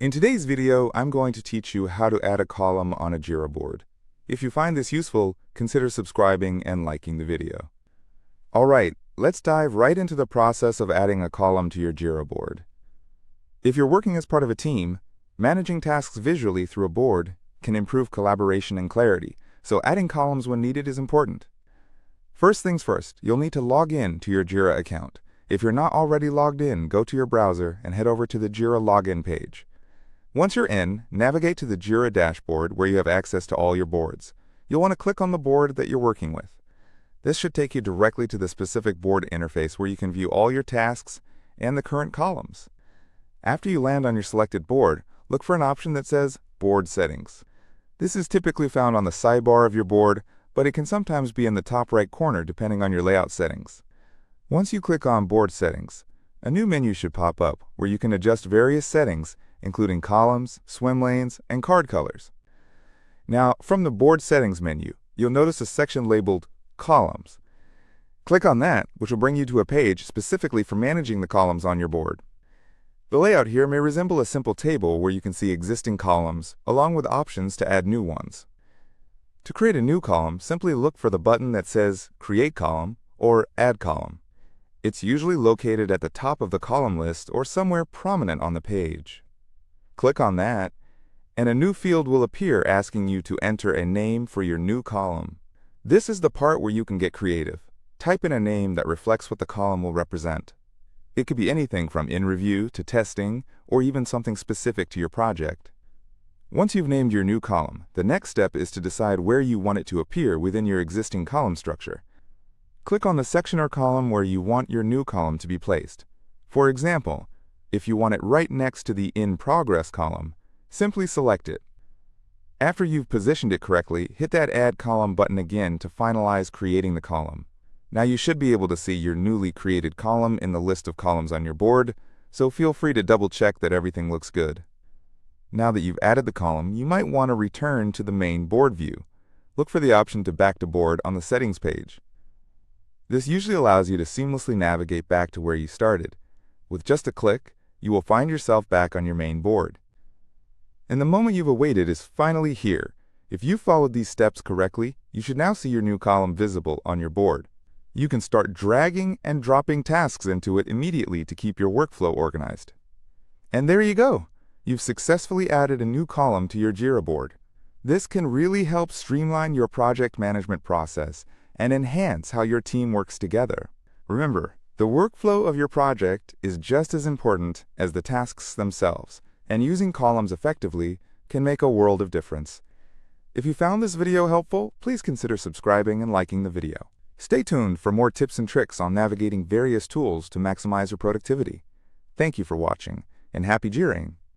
In today's video, I'm going to teach you how to add a column on a Jira board. If you find this useful, consider subscribing and liking the video. Alright, let's dive right into the process of adding a column to your Jira board. If you're working as part of a team, managing tasks visually through a board can improve collaboration and clarity, so adding columns when needed is important. First things first, you'll need to log in to your Jira account. If you're not already logged in, go to your browser and head over to the Jira login page. Once you're in, navigate to the Jira dashboard where you have access to all your boards. You'll want to click on the board that you're working with. This should take you directly to the specific board interface where you can view all your tasks and the current columns. After you land on your selected board, look for an option that says Board Settings. This is typically found on the sidebar of your board, but it can sometimes be in the top right corner depending on your layout settings. Once you click on Board Settings, a new menu should pop up where you can adjust various settings including columns, swim lanes, and card colors. Now, from the Board Settings menu, you'll notice a section labeled Columns. Click on that, which will bring you to a page specifically for managing the columns on your board. The layout here may resemble a simple table where you can see existing columns, along with options to add new ones. To create a new column, simply look for the button that says Create Column or Add Column. It's usually located at the top of the column list or somewhere prominent on the page. Click on that, and a new field will appear asking you to enter a name for your new column. This is the part where you can get creative. Type in a name that reflects what the column will represent. It could be anything from in review to testing, or even something specific to your project. Once you've named your new column, the next step is to decide where you want it to appear within your existing column structure. Click on the section or column where you want your new column to be placed. For example, if you want it right next to the In Progress column, simply select it. After you've positioned it correctly, hit that Add Column button again to finalize creating the column. Now you should be able to see your newly created column in the list of columns on your board, so feel free to double check that everything looks good. Now that you've added the column, you might want to return to the main board view. Look for the option to Back to Board on the Settings page. This usually allows you to seamlessly navigate back to where you started. With just a click, you will find yourself back on your main board. And the moment you've awaited is finally here. If you followed these steps correctly, you should now see your new column visible on your board. You can start dragging and dropping tasks into it immediately to keep your workflow organized. And there you go! You've successfully added a new column to your Jira board. This can really help streamline your project management process and enhance how your team works together. Remember, the workflow of your project is just as important as the tasks themselves, and using columns effectively can make a world of difference. If you found this video helpful, please consider subscribing and liking the video. Stay tuned for more tips and tricks on navigating various tools to maximize your productivity. Thank you for watching, and happy Jiraing!